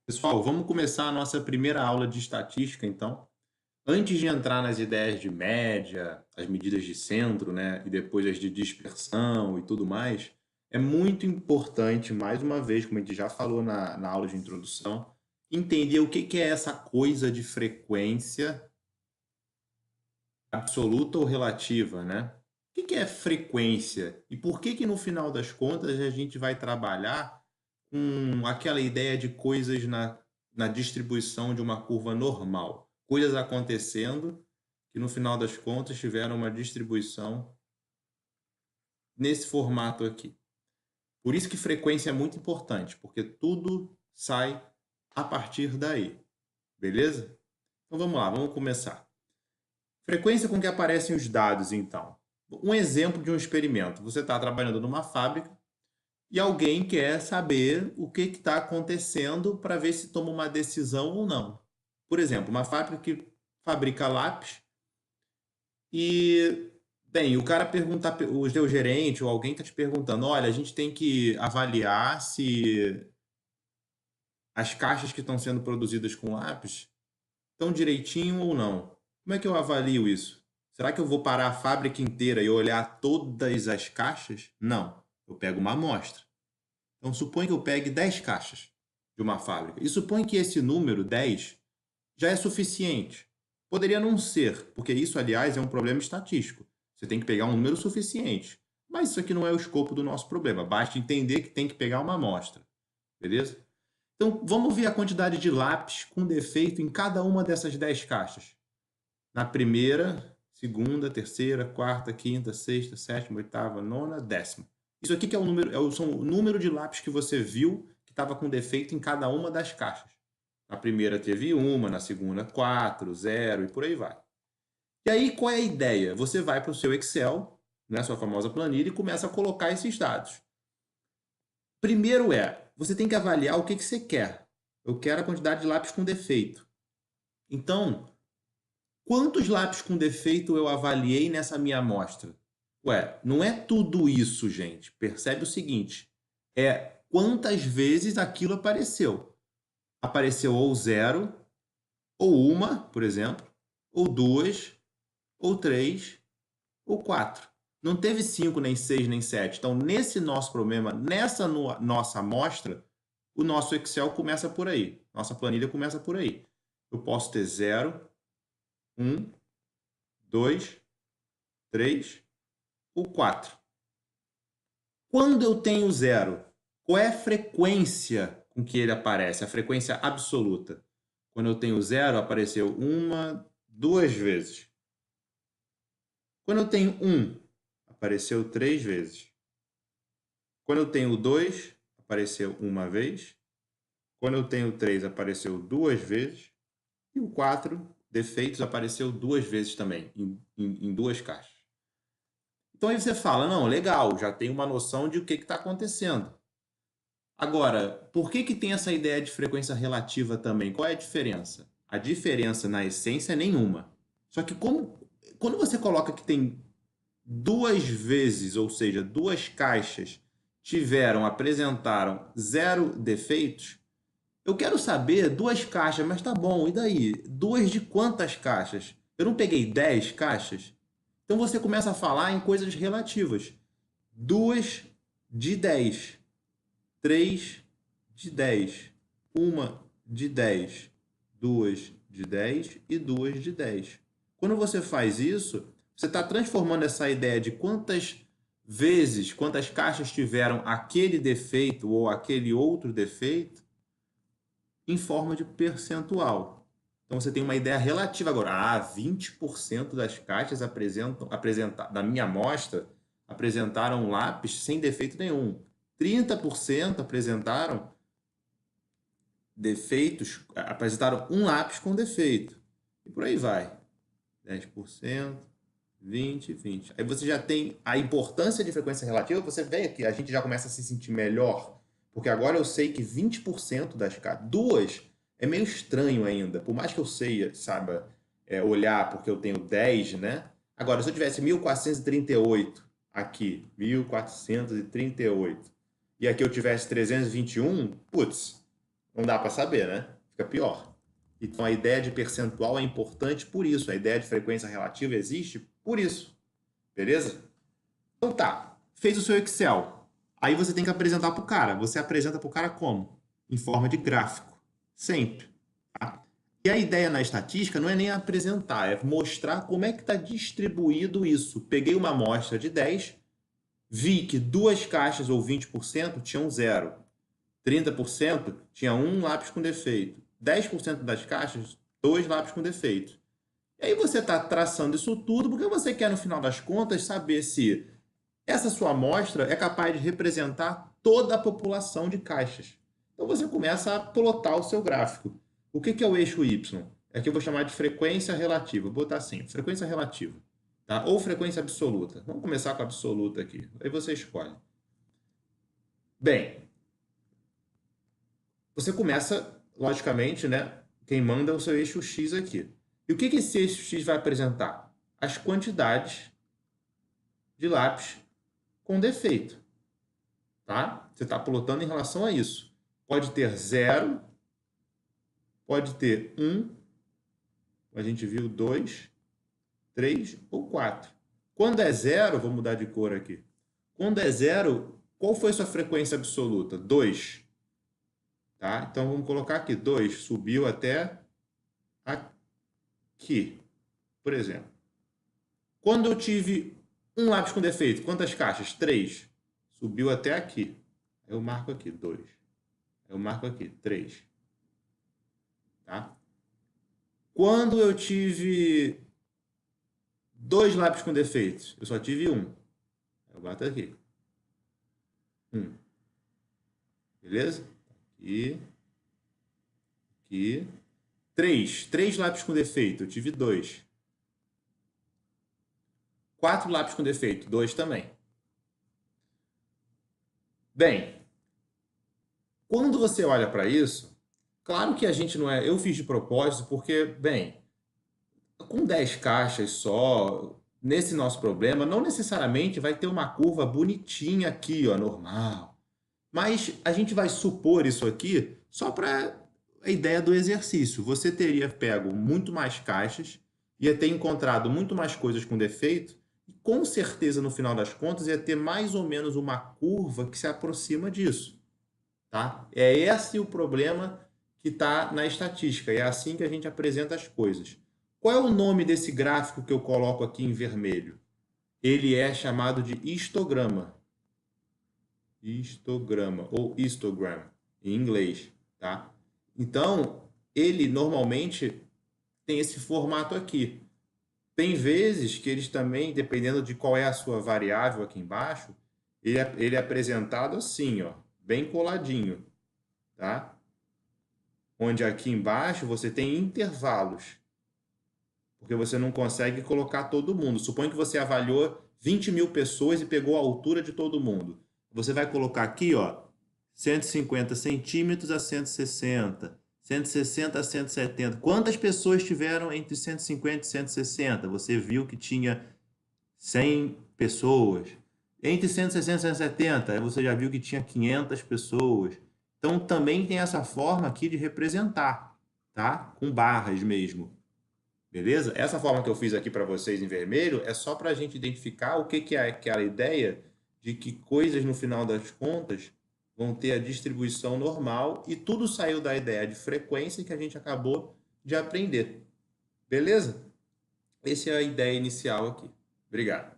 Pessoal, vamos começar a nossa primeira aula de estatística, então. Antes de entrar nas ideias de média, as medidas de centro, né, e depois as de dispersão e tudo mais, é muito importante, mais uma vez, como a gente já falou na aula de introdução, entender o que é essa coisa de frequência absoluta ou relativa, né? O que é frequência e por que no final das contas a gente vai trabalhar com aquela ideia de coisas na distribuição de uma curva normal, coisas acontecendo que no final das contas tiveram uma distribuição nesse formato aqui. Por isso que frequência é muito importante, porque tudo sai a partir daí, beleza? Então vamos lá, vamos começar. Frequência com que aparecem os dados, então. Um exemplo de um experimento. Você está trabalhando numa fábrica e alguém quer saber o que está acontecendo para ver se toma uma decisão ou não. Por exemplo, uma fábrica que fabrica lápis e, bem, o cara pergunta, o teu gerente ou alguém está te perguntando, olha, a gente tem que avaliar se as caixas que estão sendo produzidas com lápis estão direitinho ou não. Como é que eu avalio isso? Será que eu vou parar a fábrica inteira e olhar todas as caixas? Não. Eu pego uma amostra. Então, supõe que eu pegue 10 caixas de uma fábrica. E supõe que esse número, 10, já é suficiente. Poderia não ser, porque isso, aliás, é um problema estatístico. Você tem que pegar um número suficiente. Mas isso aqui não é o escopo do nosso problema. Basta entender que tem que pegar uma amostra. Beleza? Então, vamos ver a quantidade de lápis com defeito em cada uma dessas 10 caixas. Na primeira, segunda, terceira, quarta, quinta, sexta, sétima, oitava, nona, décima. Isso aqui que é o número, são o número de lápis que você viu que estava com defeito em cada uma das caixas. Na primeira teve uma, na segunda 4, 0 e por aí vai. E aí qual é a ideia? Você vai para o seu Excel, né, sua famosa planilha, e começa a colocar esses dados. Primeiro você tem que avaliar o que você quer. Eu quero a quantidade de lápis com defeito. Então, quantos lápis com defeito eu avaliei nessa minha amostra? Ué, não é tudo isso, gente. Percebe o seguinte: é quantas vezes aquilo apareceu. Apareceu ou zero, ou uma, por exemplo, ou duas, ou três, ou quatro. Não teve cinco, nem seis, nem sete. Então, nesse nosso problema, nessa nossa amostra, o nosso Excel começa por aí. Nossa planilha começa por aí. Eu posso ter zero, um, dois, 3 ou 4. Quando eu tenho zero, qual é a frequência com que ele aparece? A frequência absoluta. Quando eu tenho zero, apareceu uma, duas vezes. Quando eu tenho um, apareceu três vezes. Quando eu tenho dois, apareceu uma vez. Quando eu tenho três, apareceu duas vezes. E o quatro, defeitos, apareceu duas vezes também, em duas caixas. Então aí você fala, não, legal, já tenho uma noção de o que está acontecendo. Agora, por que tem essa ideia de frequência relativa também? Qual é a diferença? A diferença, na essência, é nenhuma. Só que quando você coloca que tem duas vezes, ou seja, duas caixas apresentaram zero defeitos, eu quero saber duas caixas, mas tá bom, e daí? Duas de quantas caixas? Eu não peguei 10 caixas? Então você começa a falar em coisas relativas. Duas de 10, 3 de 10, uma de 10, duas de 10 e duas de 10. Quando você faz isso, você está transformando essa ideia de quantas vezes, quantas caixas tiveram aquele defeito ou aquele outro defeito em forma de percentual. Então você tem uma ideia relativa agora. 20% das caixas da minha amostra apresentaram um lápis sem defeito nenhum. 30% apresentaram um lápis com defeito. E por aí vai. 10%, 20, 20. Aí você já tem a importância de frequência relativa, você vê aqui, a gente já começa a se sentir melhor, porque agora eu sei que 20% das caixas, duas, é meio estranho ainda, por mais que eu sei, saiba, olhar porque eu tenho 10, né? Agora, se eu tivesse 1438 aqui, 1438, e aqui eu tivesse 321, putz, Não dá para saber, né? Fica pior. Então a ideia de percentual é importante por isso. A ideia de frequência relativa existe por isso. Beleza? Então tá. Fez o seu Excel. Aí você tem que apresentar para o cara. Você apresenta para o cara como? Em forma de gráfico. Sempre. Tá? E a ideia na estatística não é nem apresentar, é mostrar como é que está distribuído isso. Peguei uma amostra de 10, vi que duas caixas ou 20% tinham zero. 30% tinha um lápis com defeito. 10% das caixas, dois lápis com defeito. E aí você está traçando isso tudo porque você quer, no final das contas, saber se essa sua amostra é capaz de representar toda a população de caixas. Então você começa a plotar o seu gráfico. O que é o eixo Y? É que eu vou chamar de frequência relativa. Vou botar assim, frequência relativa. Tá? Ou frequência absoluta. Vamos começar com a absoluta aqui. Aí você escolhe. Bem, você começa, logicamente, né? Quem manda é o seu eixo X aqui. E o que esse eixo X vai apresentar? As quantidades de lápis com defeito. Tá? Você está plotando em relação a isso. Pode ter 0, pode ter 1, a gente viu 2, 3 ou 4. Quando é 0, vou mudar de cor aqui. Quando é 0, qual foi sua frequência absoluta? 2. Tá? Então vamos colocar aqui 2, subiu até aqui, por exemplo. Quando eu tive um lápis com defeito, quantas caixas? 3. Subiu até aqui. Eu marco aqui 2. Eu marco aqui 3. Tá? Quando eu tive dois lápis com defeitos, eu só tive um. Eu bato aqui. 1. Beleza? Aqui. Aqui. 3 lápis com defeito, eu tive 2. 4 lápis com defeito, 2 também. Bem, quando você olha para isso, claro que a gente não é... Eu fiz de propósito porque, bem, com 10 caixas só, nesse nosso problema, não necessariamente vai ter uma curva bonitinha aqui, ó, normal. Mas a gente vai supor isso aqui só para a ideia do exercício. Você teria pego muito mais caixas, ia ter encontrado muito mais coisas com defeito, e com certeza, no final das contas, ia ter mais ou menos uma curva que se aproxima disso. Tá? É esse o problema que está na estatística. É assim que a gente apresenta as coisas. Qual é o nome desse gráfico que eu coloco aqui em vermelho? Ele é chamado de histograma. Histograma, ou histogram, em inglês. Tá? Então, ele normalmente tem esse formato aqui. Tem vezes que eles também, dependendo de qual é a sua variável aqui embaixo, ele é apresentado assim, ó, bem coladinho. Tá? Onde aqui embaixo você tem intervalos, porque você não consegue colocar todo mundo. Suponha que você avaliou 20 mil pessoas e pegou a altura de todo mundo. Você vai colocar aqui, ó, 150 centímetros a 160, 160 a 170. Quantas pessoas tiveram entre 150 e 160? Você viu que tinha 100 pessoas. Entre 160 e 170, você já viu que tinha 500 pessoas. Então, também tem essa forma aqui de representar, tá? Com barras mesmo. Beleza? Essa forma que eu fiz aqui para vocês em vermelho é só para a gente identificar o que é aquela ideia de que coisas, no final das contas, vão ter a distribuição normal e tudo saiu da ideia de frequência que a gente acabou de aprender. Beleza? Essa é a ideia inicial aqui. Obrigado.